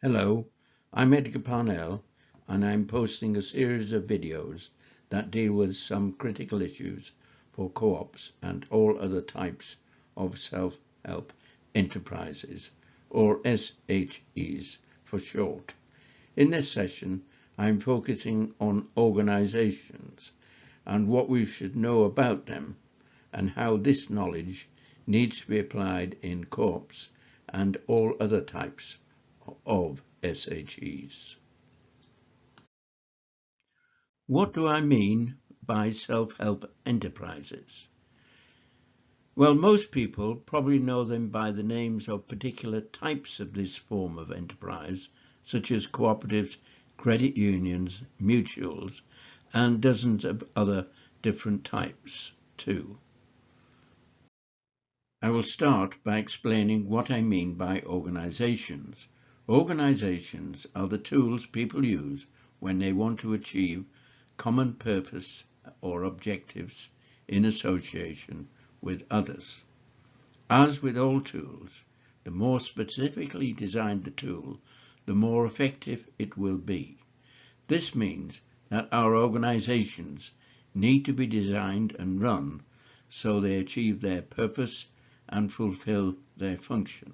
Hello, I'm Edgar Parnell, and I'm posting a series of videos that deal with some critical issues for co-ops and all other types of self-help enterprises, or SHEs for short. In this session, I'm focusing on organizations and what we should know about them and how this knowledge needs to be applied in co-ops and all other types of SHEs. What do I mean by self-help enterprises? Well, most people probably know them by the names of particular types of this form of enterprise, such as cooperatives, credit unions, mutuals, and dozens of other different types too. I will start by explaining what I mean by organizations. Organizations are the tools people use when they want to achieve common purpose or objectives in association with others. As with all tools, the more specifically designed the tool, the more effective it will be. This means that our organizations need to be designed and run so they achieve their purpose and fulfill their function.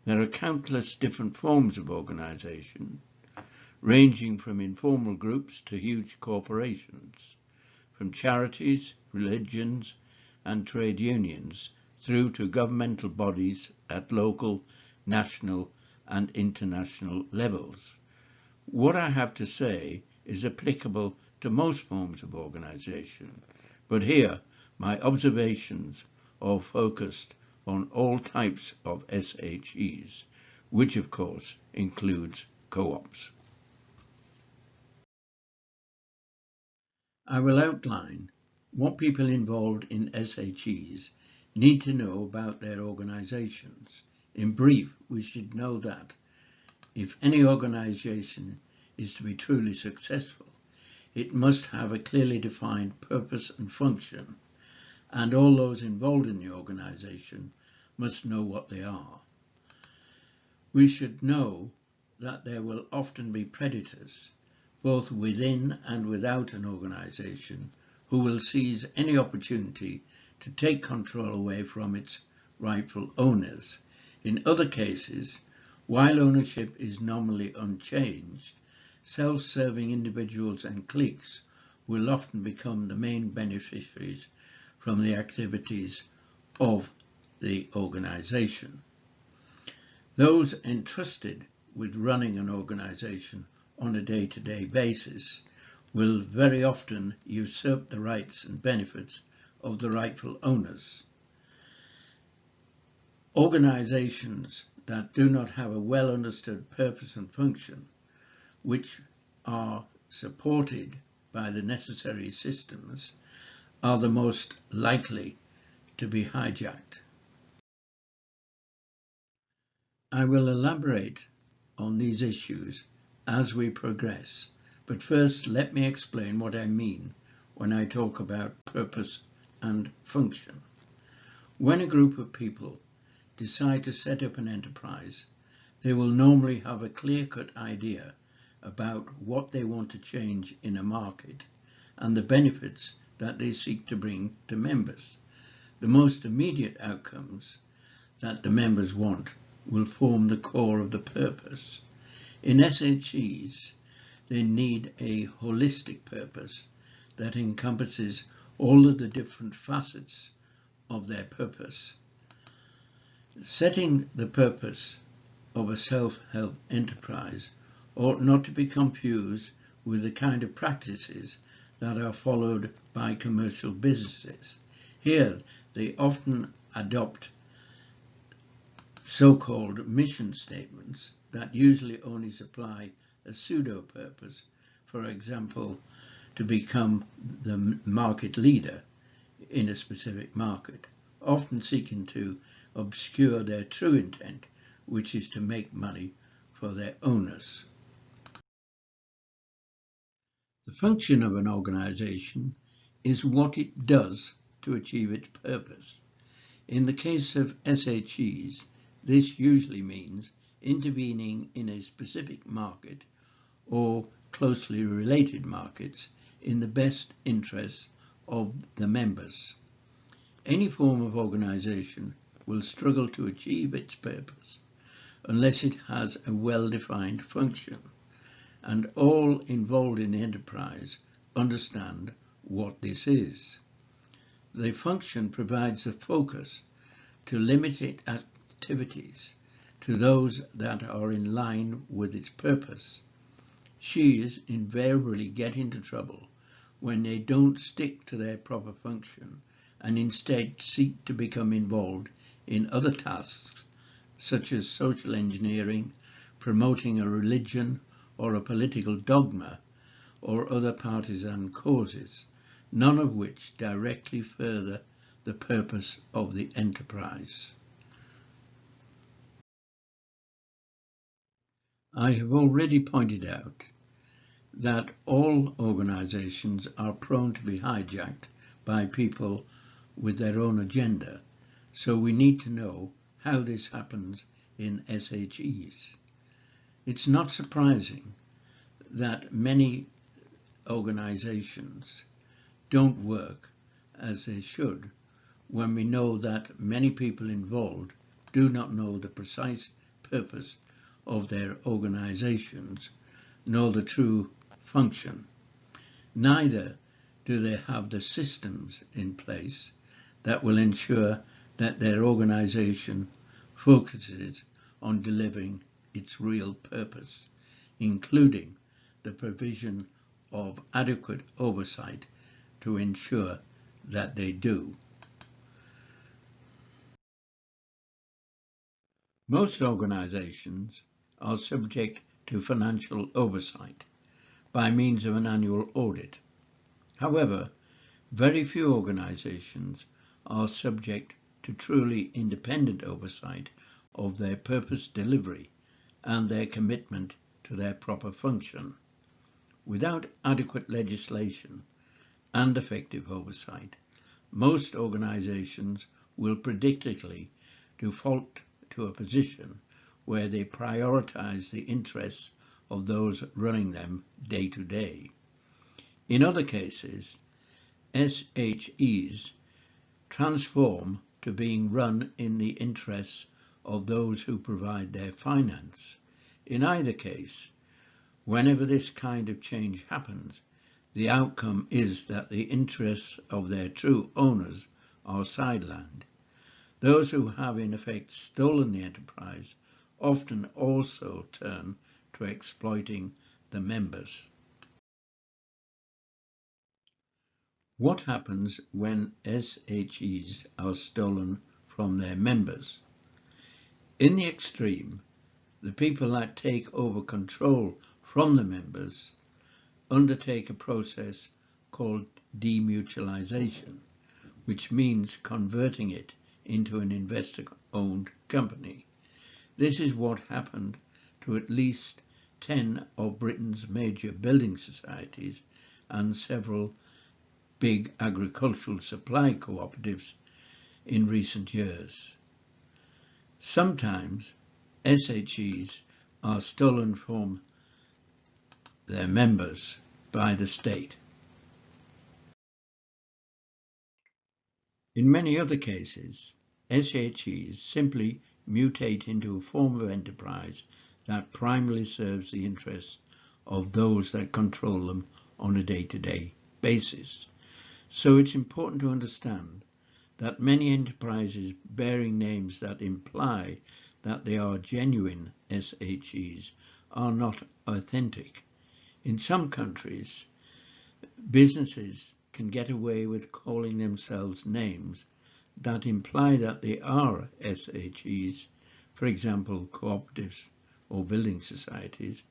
There are countless different forms of organization, ranging from informal groups to huge corporations, from charities, religions, and trade unions, through to governmental bodies at local, national, and international levels. What I have to say is applicable to most forms of organization, but here my observations are focused on all types of SHEs, which of course includes co-ops. I will outline what people involved in SHEs need to know about their organizations. In brief, we should know that if any organization is to be truly successful, it must have a clearly defined purpose and function, and all those involved in the organization must know what they are. We should know that there will often be predators, both within and without an organization, who will seize any opportunity to take control away from its rightful owners. In other cases, while ownership is nominally unchanged, self-serving individuals and cliques will often become the main beneficiaries from the activities of the organization. Those entrusted with running an organization on a day-to-day basis will very often usurp the rights and benefits of the rightful owners. Organizations that do not have a well understood purpose and function, which are supported by the necessary systems, are the most likely to be hijacked. I will elaborate on these issues as we progress, but first let me explain what I mean when I talk about purpose and function. When a group of people decide to set up an enterprise, they will normally have a clear-cut idea about what they want to change in a market and the benefits that they seek to bring to members. The most immediate outcomes that the members want will form the core of the purpose. In SHEs, they need a holistic purpose that encompasses all of the different facets of their purpose. Setting the purpose of a self-help enterprise ought not to be confused with the kind of practices that are followed by commercial businesses. Here, they often adopt so-called mission statements that usually only supply a pseudo-purpose, for example, to become the market leader in a specific market, often seeking to obscure their true intent, which is to make money for their owners. function of an organization is what it does to achieve its purpose. In the case of SHEs, this usually means intervening in a specific market or closely related markets in the best interests of the members. Any form of organization will struggle to achieve its purpose unless it has a well-defined function, and all involved in the enterprise understand what this is. The function provides a focus to limited activities to those that are in line with its purpose. She's invariably get into trouble when they don't stick to their proper function and instead seek to become involved in other tasks such as social engineering, promoting a religion or a political dogma, or other partisan causes, none of which directly further the purpose of the enterprise. I have already pointed out that all organizations are prone to be hijacked by people with their own agenda, so we need to know how this happens in SHEs. It's not surprising that many organizations don't work as they should when we know that many people involved do not know the precise purpose of their organizations nor the true function. Neither do they have the systems in place that will ensure that their organization focuses on delivering its real purpose, including the provision of adequate oversight to ensure that they do. Most organizations are subject to financial oversight by means of an annual audit. However, very few organizations are subject to truly independent oversight of their purpose delivery and their commitment to their proper function. Without adequate legislation and effective oversight, most organizations will predictably default to a position where they prioritize the interests of those running them day to day. In other cases, SHEs transform to being run in the interests of those who provide their finance. In either case, whenever this kind of change happens, the outcome is that the interests of their true owners are sidelined. Those who have in effect stolen the enterprise often also turn to exploiting the members. What happens when SHEs are stolen from their members? In the extreme, the people that take over control from the members undertake a process called demutualization, which means converting it into an investor-owned company. This is what happened to at least 10 of Britain's major building societies and several big agricultural supply cooperatives in recent years. Sometimes SHEs are stolen from their members by the state. In many other cases, SHEs simply mutate into a form of enterprise that primarily serves the interests of those that control them on a day-to-day basis. So it's important to understand that many enterprises bearing names that imply that they are genuine SHEs are not authentic. In some countries, businesses can get away with calling themselves names that imply that they are SHEs, for example, cooperatives or building societies,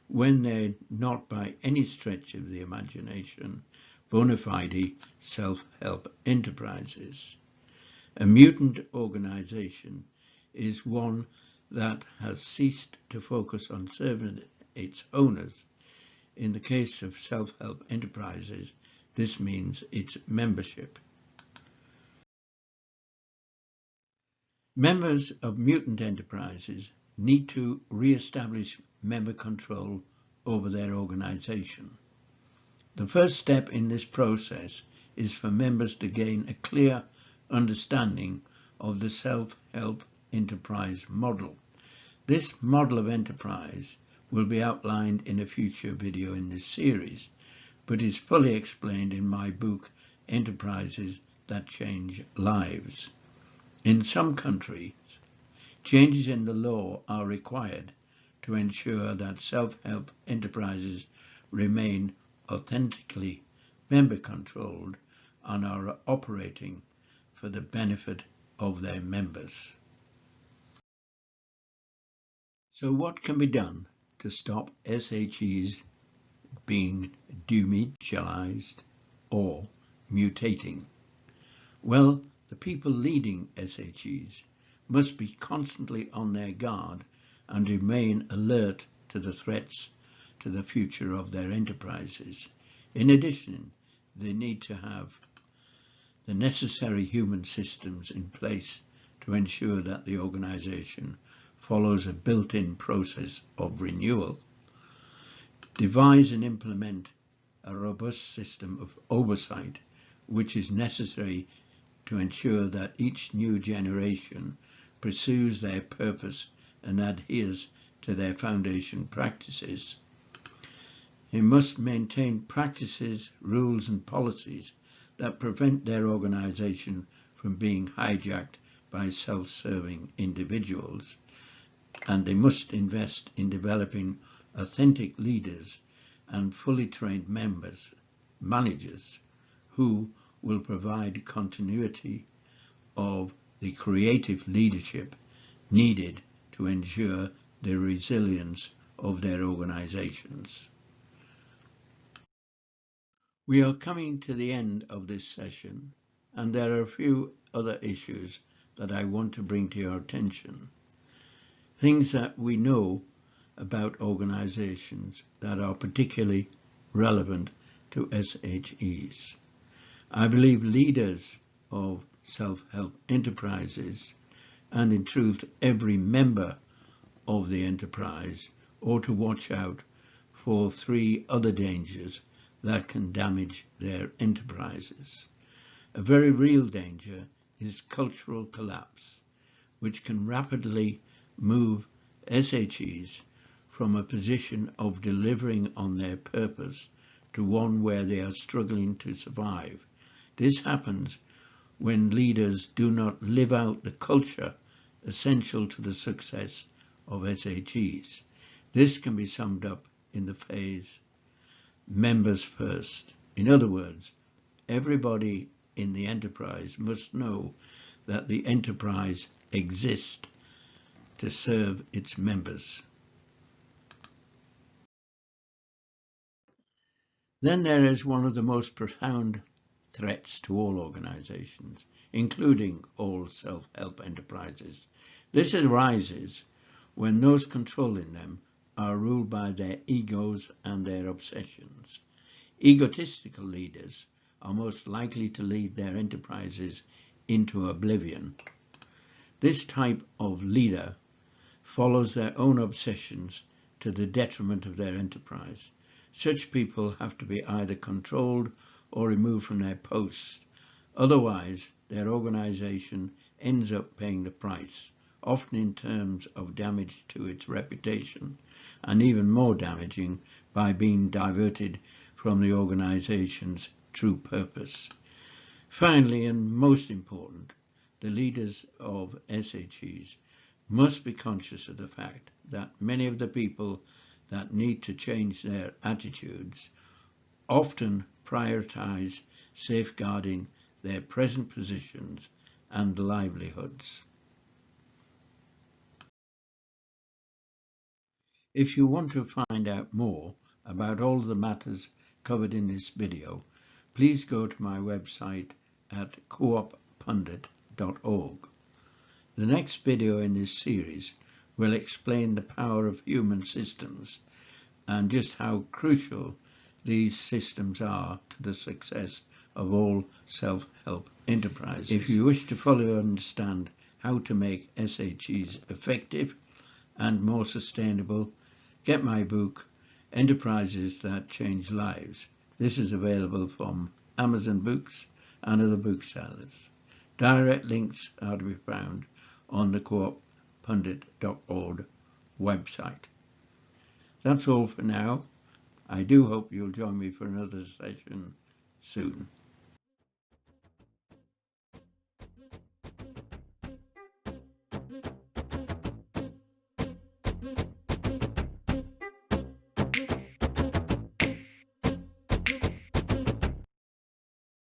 when they're not by any stretch of the imagination bona fide self-help enterprises. A mutant organization is one that has ceased to focus on serving its owners. In the case of self-help enterprises, this means its membership. Members of mutant enterprises need to re-establish member control over their organization. The first step in this process is for members to gain a clear understanding of the self-help enterprise model. This model of enterprise will be outlined in a future video in this series, but is fully explained in my book, Enterprises That Change Lives. In some countries, changes in the law are required to ensure that self-help enterprises remain authentically member-controlled and are operating for the benefit of their members. So what can be done to stop SHEs being demutualized or mutating? Well, the people leading SHEs must be constantly on their guard and remain alert to the threats to the future of their enterprises. In addition, they need to have the necessary human systems in place to ensure that the organization follows a built-in process of renewal, devise and implement a robust system of oversight which is necessary to ensure that each new generation pursues their purpose and adheres to their foundation practices. They must maintain practices, rules and policies that prevent their organization from being hijacked by self-serving individuals, and they must invest in developing authentic leaders and fully trained managers who will provide continuity of the creative leadership needed to ensure the resilience of their organizations. We are coming to the end of this session, and there are a few other issues that I want to bring to your attention. Things that we know about organizations that are particularly relevant to SHEs. I believe leaders of self-help enterprises, and in truth every member of the enterprise, ought to watch out for 3 other dangers that can damage their enterprises. A very real danger is cultural collapse, which can rapidly move SHEs from a position of delivering on their purpose to one where they are struggling to survive. This happens when leaders do not live out the culture essential to the success of SHEs. This can be summed up in the phrase, members first. In other words, everybody in the enterprise must know that the enterprise exists to serve its members. Then there is one of the most profound threats to all organizations, including all self-help enterprises. This arises when those controlling them are ruled by their egos and their obsessions. Egotistical leaders are most likely to lead their enterprises into oblivion. This type of leader follows their own obsessions to the detriment of their enterprise. Such people have to be either controlled or removed from their posts. Otherwise, their organization ends up paying the price, often in terms of damage to its reputation, and even more damaging by being diverted from the organization's true purpose. Finally, and most important, the leaders of SHEs must be conscious of the fact that many of the people that need to change their attitudes often prioritize safeguarding their present positions and livelihoods. If you want to find out more about all the matters covered in this video, please go to my website at Co-oppundit.org. The next video in this series will explain the power of human systems and just how crucial these systems are to the success of all self-help enterprises. If you wish to fully understand how to make SHEs effective and more sustainable, get my book, Enterprises That Change Lives. This is available from Amazon Books and other booksellers. Direct links are to be found on the Co-oppundit.org website. That's all for now. I do hope you'll join me for another session soon.